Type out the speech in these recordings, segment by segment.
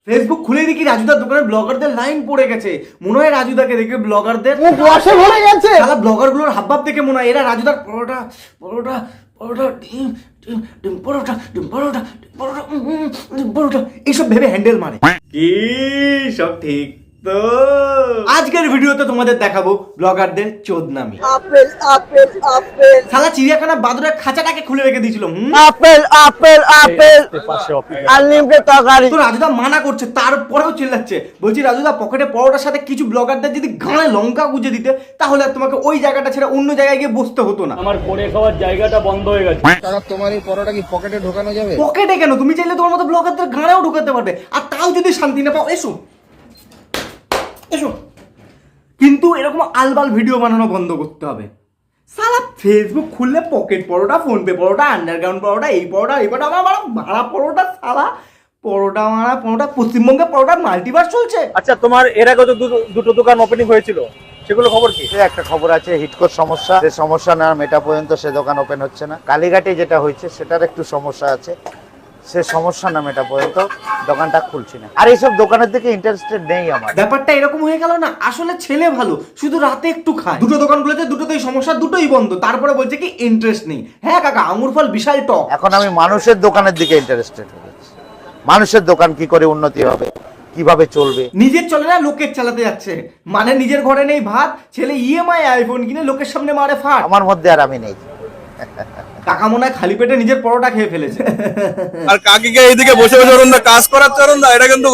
Facebook খুলে দেখি রাজুদার দোকানে ব্লগারদের লাইন পড়ে গেছে। মনে হয় রাজুদাকে দেখে ব্লগারদের বসে ভরে গেছে। শালা ব্লগারগুলোর হাবভাব দেখে মনে হয় এরা রাজুদার পরোটা পরোটা পরোটা ডিম ডিম ডিম পরোটা ডিম পরোটা ডিম পরোটা ডিম পরোটা এইসব ভেবে হ্যান্ডেল মারে। কি সব ঠিক তো আজকের ভিডিওতে তোমাদের দেখাবো ব্লগারদের চোদনামি। আপেল আপেল আপেল শালা চিড়িয়াখানা বাদুড়ের খাঁচাটাকে খুলে রেখে দিয়েছিল। আপেল আপেল আপেল আনলিমিটেড তরকারি। তো রাজুদা মানা করছে, তারপরেও চিল্লাচ্ছে। বলছি রাজুদা, পকেটে পরোটার সাথে কিছু ব্লগারদের যদি গাঁয়ে লঙ্কা গুজে দিতে তাহলে আর তোমাকে ওই জায়গাটা ছেড়ে অন্য জায়গায় গিয়ে বসতে হতো না। আমার করে খাওয়ার জায়গাটা বন্ধ হয়ে গেছে। কাকা তোমার এই পরোটা কি পকেটে ঢোকানো যাবে? পকেটে কেন, তুমি চাইলে তোমার মতো ব্লগারদের গাঁয়েও ঢুকাতে পারবে, আর তাও যদি শান্তি না পাও এসো এসো। কিন্তু এরকম আলবাল ভিডিও বানানো বন্ধ করতে হবে। সালা ফেসবুক খুললে পকেট পরোটা, ফোনপে পরোটা, আন্ডারগ্রাউন্ড পরোটা, এই পরোটা এই পরোটা, আমার ভাড়া পরোটা, সালা পরোটা মারা পরোটা। পশ্চিমবঙ্গে পরোটার মাল্টিভার্স চলছে। আচ্ছা, তোমার এর আগে তো দুটো দোকান ওপেনিং হয়েছিল, সেগুলো খবর কি? একটা খবর আছে, হিটকোর সমস্যা, যে সমস্যা না মেটা পর্যন্ত সে দোকান ওপেন হচ্ছে না। কালীঘাটে যেটা হয়েছে সেটার একটু সমস্যা আছে, সে সমস্যা না মেটা পর্যন্ত দোকানটা খুলছি না। আর এইসব দোকানের দিকে ইন্টারেস্টেড নেই আমার। ব্যাপারটা এরকম হয়ে গেল না, আসলে ছেলে ভালো, শুধু রাতে একটু খায়। দুটো দোকান খুলেছে, দুটোতেই সমস্যা, দুটোই বন্ধ, তারপরে বলছে কি ইন্টারেস্ট নেই। হ্যাঁ কাকা, আঙুর ফল বিশাল টক। এখন আমি মানুষের দোকানের দিকে ইন্টারেস্টেড হয়ে গেছি। মানুষের দোকান কি করে উন্নতি হবে, কিভাবে চলবে। নিজের চলে না, লোকের চালাতে যাচ্ছে। মানে নিজের ঘরে নেই ভাত, ছেলে ইএমআই আইফোন কিনে লোকের সামনে মারে ফাট। আমার মধ্যে আর আমি নেই। কাকা মনে হয় খালি পেটে নিজের পরোটা খেয়ে ফেলেছে। আর কাকিকে এইদিকে বসে বসে অরুণদা কাজ করাচ্ছে। অরুণদা, এটা কিন্তু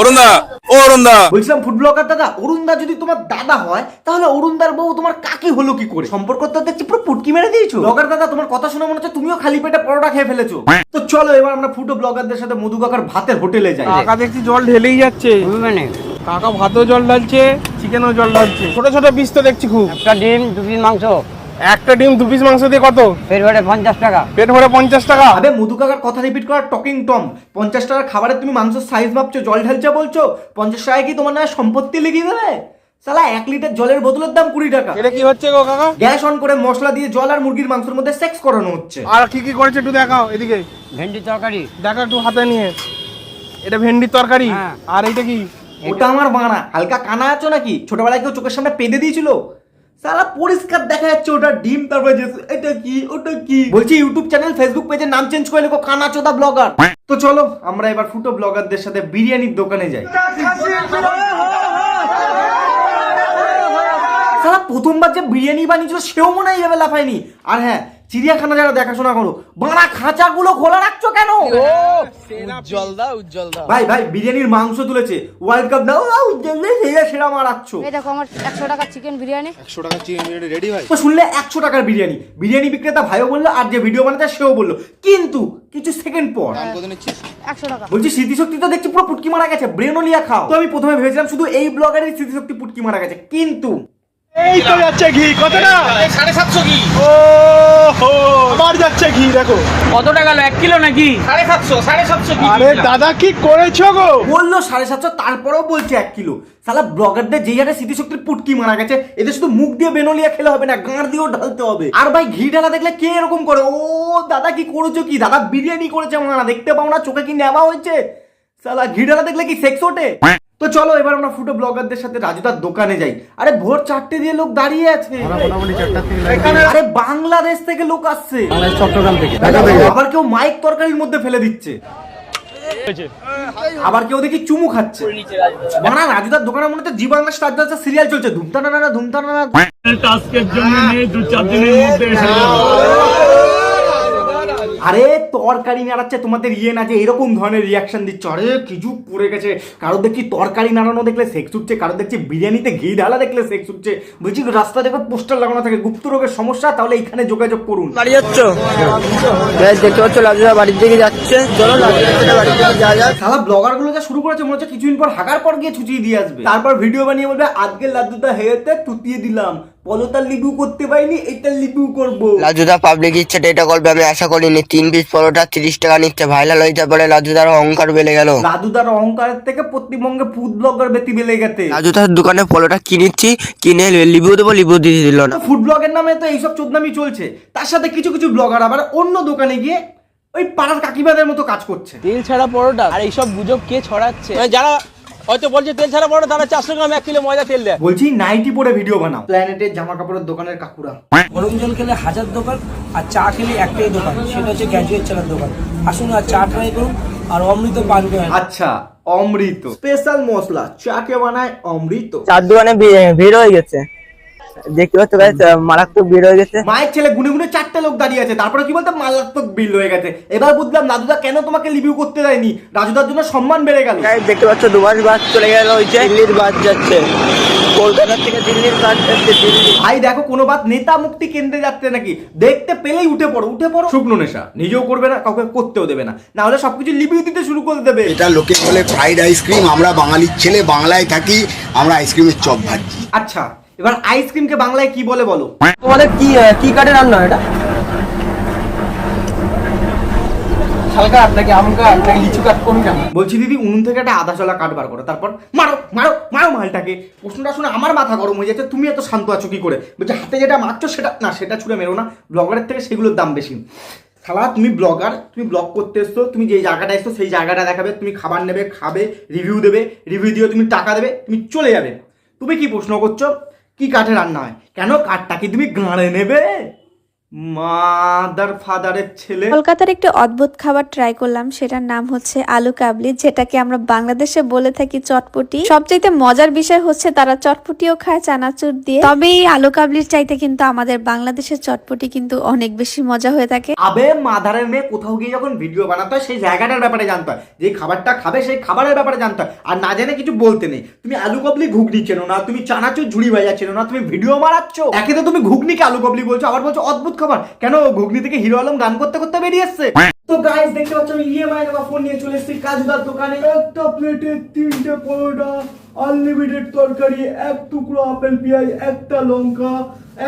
অরুণদা, ও অরুণদা। বলছিলাম ফুড ব্লগার দাদা, অরুণদা যদি তোমার দাদা হয় তাহলে অরুণদার বউ তোমার কাকি হলো কি করে? সম্পর্ক তো দেখছি পুরো পুটকি মেরে দিয়েছো। ব্লগার দাদা, তোমার কথা শুনে মনে হচ্ছে তুমিও খালি পেটে পরোটা খেয়ে ফেলেছো। তো চলো এবার আমরা ফুটো ব্লগারদের সাথে মধু কাকার ভাতের হোটেলে যাই। কাকা দেখছি জল ঢেলেই যাচ্ছে। মানে কাকা ভাতও জল ঢালছে, চিকেনও জল ঢালছে। ছোট ছোট পিস তো দেখছি খুব। একটা ডিম 2 পিস মাংস, একটা ডিম 2 পিস মাংস দিয়ে কত? পেট ভরে 50 টাকা। পেট ভরে 50 টাকা? আবে মধু কাকার কথা রিপিট করার টকিং টম। 50 টাকার খাবারে তুমি মাংসের সাইজ মাপছো, জল ঢালছে বলছো। 50 টাকায় কি তোমার না সম্পত্তি লেগে দেবে? সালা 1 লিটার জলের বোতলের দাম 20 টাকা। এটা কি হচ্ছে গো কাকা? গ্যাস অন করে মশলা দিয়ে জল আর মুরগির মাংসের মধ্যে সেক্স করানো হচ্ছে। আর কি কি করেছে একটু দেখাও এদিকে। ভেন্ডি তরকারি, দেখো একটু হাতে নিয়ে। এটা ভেন্ডির তরকারি। হ্যাঁ। আর এইটা কি? ওটা আমার বানা। হালকা কানা আছো নাকি? ছোটবেলায় কেউ চোখের সামনে পেঁদে দিয়েছিল? সালা পরিষ্কার দেখা যাচ্ছে ওটা ডিম। তারপরে এটা কি ওটা কি বলছি, ইউটিউব চ্যানেল ফেসবুক পেজের নাম চেঞ্জ করে লেখো কানাচোদা ব্লগার। তো চলো আমরা এবার ফুটো ব্লগারদের সাথে বিরিয়ানির দোকানে যাই। সালা প্রথমবার যে বিরিয়ানি বানিয়েছিল সেও মনে হয় এইভাবে লাফায়নি। আর হ্যাঁ, চিড়িয়াখানা যারা দেখাশোনা করো, বানা খাঁচাগুলো খোলা রাখছো কেন? ভাই ভাই, বিরিয়ানির মাংস তুলেছে, ওয়ার্ল্ড কাপ দাও, উজ্জ্বল সেরা মারাচ্ছ। এই দেখো আমার 100 টাকা চিকেন বিরিয়ানি। 100 টাকা চিকেন বিরিয়ানি রেডি ভাই? তো শুনলে 100 টাকার বিরিয়ানি। বিরিয়ানি বিক্রেতা ভাইও বললো, আর যে ভিডিও বানাতে সেও বললো, কিন্তু কিছু সেকেন্ড পর কত নিচ্ছিস? 100 টাকা। বলছি স্মৃতিশক্তি তো দেখছি পুরো পুটকি মারা গেছে, ব্রেনোলিয়া খাও। তো আমি প্রথমে ভেবেছিলাম শুধু এই ব্লগারের স্মৃতিশক্তি পুটকি মারা গেছে, কিন্তু এই তো যাচ্ছে ঘি। কতটা? 750 কি? ও হো, আবার যাচ্ছে ঘি দেখো। কতটা গেল? 1 কিলো নাকি? 750 কি? আরে দাদা কি করেছো গো? বললো 750, তারপরেও বলছে 1 কিলো। সালা ব্লগারদের যেই হারে স্মৃতিশক্তির পুটকি মারা গেছে, এদের শুধু মুখ দিয়ে বেনোলিয়া খেলে হবে না, গাঁড় দিয়েও ঢালতে হবে। আর ভাই ঘি ঢালা দেখলে কে এরকম করে? ও দাদা কি করেছো কি? দাদা বিরিয়ানি করেছে মারা, দেখতে পাও না? চোখে কি নেওয়া হয়েছে? সালা ঘি ঢালা দেখলে কি সেক্স ওঠে? তো চলো এবার আমরা ফুটো ব্লগারদের সাথে রাজুদার দোকানে যাই। আরে ভোর 4টে দিয়ে লোক দাঁড়িয়ে আছে। আরে বাংলাদেশ থেকে লোক আসছে, চট্টগ্রাম থেকে। আবার কেউ মাইক তরকারির মধ্যে ফেলে দিচ্ছে, আবার কেউ দেখি চুমু খাচ্ছে। বানা রাজুদার দোকানের মনে হচ্ছে জি বাংলা স্টার জলসা সিরিয়াল চলছে, ধুমতানা না ধুমতানা না। টাস্কের জন্য নিয়ে 2-4 দিনের মধ্যে এসে যাবে। আরে তরকারি নাড়াচ্ছে, তোমাদের ইয়ে না যে এরকম ধরনের রিয়াকশন দিচ্ছ। আরে কিছু পড়ে গেছে, কারো দেখছি তরকারি নাড়ানো দেখলে সেক্স উঠছে, কারো দেখছি বিরিয়ানিতে ঘি ঢালা দেখলে সেক্স উঠছে। বলছি রাস্তা দেখো পোস্টার লাগানো থাকে, গুপ্ত রোগের সমস্যা, তাহলে এখানে যোগাযোগ করুন। বাড়ি যাচ্ছ? দেখতে পাচ্ছ লাজুদা বাড়ির দিকে যাচ্ছে। চলো লাজুদা বাড়ির দিকে যা যা। সালা ব্লগার গুলো যা শুরু করেছে মনে হচ্ছে কিছুদিন পর হাগার পর গিয়ে ছুচিয়ে দিয়ে আসবে, তারপর ভিডিও বানিয়ে বলবে আজকে লাড্ডুটা হেয়েতে টুটিয়ে দিলাম, পলতার লিবু করতে পারিনি, এটা লিবু করবো। লাজুদা পাবলিক ইচ্ছেটা এটা করবে আমি আশা করিনি। 3 পিস পরোটা 30 টাকা নিচ্ছে। ভাইরাল হইতে পারে লাজুদার অহংকার বেড়ে গেল। দাদুদার অহংকারের থেকে পশ্চিমবঙ্গে ফুড ব্লগার বেশি বেড়ে গেছে। লাজুদার দোকানে পরোটা কিনেছি, কিনে লিবু দেবো, লিবু দিয়ে দিল না। ফুড ব্লগের নামে তো এইসব চোদনামি চলছে, তার সাথে কিছু কিছু ব্লগার আবার অন্য দোকানে গিয়ে ওই পাড়ার কাকিমাদের মতো কাজ করছে। তেল ছাড়া পরোটা আর এইসব গুজব কে ছড়াচ্ছে? মানে যারা হয়তো বলছে তেল ছাড়া পরোটা, তারা 400 গ্রাম 1 কিলো ময়দা তেল দেয়। বলছি নাইটি পরে ভিডিও বানাও। প্ল্যানেটের জামা কাপড়ের দোকানের কাকুরা। গরম জল খেলে 1000 দোকান, আর চা খেলে একটাই দোকান, সেটা হচ্ছে গ্র্যাজুয়েট চালার দোকান। আসুন আর চা ট্রাই করুন আর অমৃত পান করুন। আচ্ছা, অমৃত স্পেশাল মশলা চাকে বানায় অমৃত। চার দোকানে ভিড় হয়ে গেছে, দেখতে পাচ্ছ গাইস, মারাত্মক ভিড় হয়ে গেছে। মায়ের ছেলে গুনে গুনে 4টে লোক দাঁড়িয়ে আছে, তারপরে কি বলতে মারাত্মক বিল হয়ে গেছে। এবার বুঝলাম রাজুদা কেন তোমাকে রিভিউ করতে দেয়নি, রাজুদার জন্য সম্মান বেড়ে গেল। গাইস দেখতে পাচ্ছ 2 মাস বাস চলে গেল, হইছে দিল্লির বাস যাচ্ছে, কলকাতা থেকে দিল্লির বাস যাচ্ছে। দিল্লি ভাই দেখো, কোনো বাত নেতা মুক্তি কেন্দ্রে যাচ্ছে নাকি, দেখতে পেলেই উঠে পড়ো উঠে পড়ো। শুকনো নেশা নিজেও করবে না, কাউকে করতেও দেবে না, না হলে সবকিছু রিভিউ দিতে শুরু করে দেবে। এটা লোকে বলে ফ্রাইড আইসক্রিম, আমরা বাঙালির ছেলে, বাংলায় থাকি, আমরা আইসক্রিমের চপ ভাজি। আচ্ছা, এবার আইসক্রিমকে বাংলায় কি বলে বলো? তোমাদের কি কাটে রান্না এটা? হালকা আপনাকে আম কাট, আপনাকে লিচু কাট, কোনটা? বলছি দিদি, উনুন থেকে একটা আদা চলা কাঠ বার করো, তারপর মারো মারো মারো মালটাকে। প্রশ্নটা শুনে আমার মাথা গরম হয়ে যাচ্ছে, তুমি এত শান্ত আছো কি করে? বলছে হাতে যেটা মারছো সেটা না, সেটা ছুঁড়ে মেরো না, ব্লগারের থেকে সেগুলোর দাম বেশি। শালা তুমি ব্লগার, তুমি ব্লগ করতে এসছো, তুমি যে জায়গাটা এসছো সেই জায়গাটা দেখাবে, তুমি খাবার নেবে, খাবে, রিভিউ দেবে, রিভিউ দিয়ে তুমি টাকা দেবে, তুমি চলে যাবে। তুমি কি প্রশ্ন করছো কি কাঠে রান্না হয়? কেন কাঠটা কি তুমি গাঁড়ে নেবে? মাদার ফাদারের ছেলে। কলকাতার একটি অদ্ভুত খাবার ট্রাই করলাম, সেটার নাম হচ্ছে আলু কাবলি, যেটাকে আমরা বাংলাদেশে বলে থাকি চটপটি। সবচাইতে মজার বিষয় হচ্ছে তারা চটপটিও খায় চানাচুর দিয়ে, তবে এই আলু কাবলির চাইতে কিন্তু আমাদের বাংলাদেশের চটপটি কিন্তু অনেক বেশি মজা হয়ে থাকে। আবে মাদারের মেয়ে, কোথাও গিয়ে যখন ভিডিও বানাতে হয় সেই জায়গাটার ব্যাপারে জানতে হয়, যে খাবারটা খাবে সেই খাবারের ব্যাপারে জানতে হয়, আর না জেনে কিছু বলতে নেই। তুমি আলু কাবলি ঘুগনি চেনো না, তুমি চানাচুর ঝুড়ি ভাজা চেনো না, তুমি ভিডিও মারাচ্ছ। একে তো তুমি ঘুগনিকে আলু কাবলি বলছো, আবার বলছো অদ্ভুত খাবার। কেন ঘুগনি থেকে হিরো আলম গান করতে করতে বেরিয়ে এসছে? তো গাইস দেখতে পাচ্ছ, আমি ইএমআই এর ফোন নিয়ে চলে এসেছি কাজুদার দোকানে। একটা প্লেটে 3টে পরোটা, আনলিমিটেড তরকারি, এক টুকরো আপেল পেঁয়াজ, একটা লঙ্কা,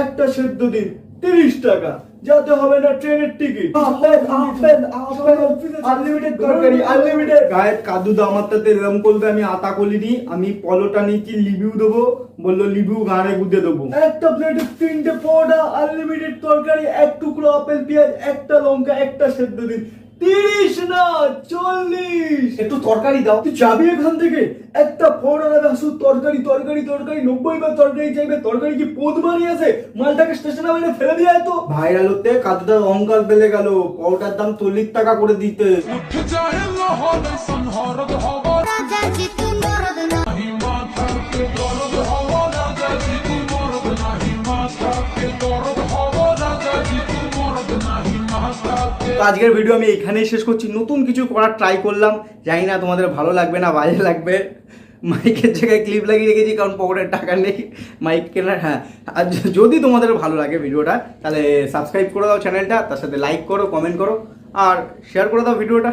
একটা সেদ্ধ ডিম, 30 টাকা। যাতে হবে না ট্রেনের ticket. Apple apple apple, unlimited তরকারি, আনলিমিটেড। গায়ের কাদুদা আমার তাতে এরকম করবে, আমি আতা কলিনি, আমি পলোটা নিয়েছি, লিভিউ দেবো, বললো লিভিউ গাড়ে গুঁদে দেবো। একটা প্লেটে 3টে পরোটা, আনলিমিটেড তরকারি, এক টুকরো আপেল পেঁয়াজ, একটা লঙ্কা, একটা সেদ্ধ ডিম, 30 না 40। একটু তরকারি দাও। তুই যাবি এখান থেকে, একটা পরোটা নেবে, শুধু তরকারি তরকারি তরকারি, 90 বার তরকারি চাইবে। তরকারি কি পোদ বানিয়ে আছে? মালটাকে স্টেশনে বাইরে ফেলে দিয়ে তো। ভাইরাল হতে কাদুদার অহংকার বেড়ে গেল, পরোটার দাম 40 টাকা করে দিতে। আজকের ভিডিও আমি এখানেই শেষ করছি। নতুন কিছু করার ট্রাই করলাম, জানি না তোমাদের ভালো লাগবে না বাজে লাগবে। মাইকের জায়গায় ক্লিপ লাগিয়ে রেখেছি, কারণ পকেটের টাকা নেই মাইক কেনার। হ্যাঁ, আর যদি তোমাদের ভালো লাগে ভিডিওটা, তাহলে সাবস্ক্রাইব করে দাও চ্যানেলটা, তার সাথে লাইক করো, কমেন্ট করো আর শেয়ার করে দাও ভিডিওটা।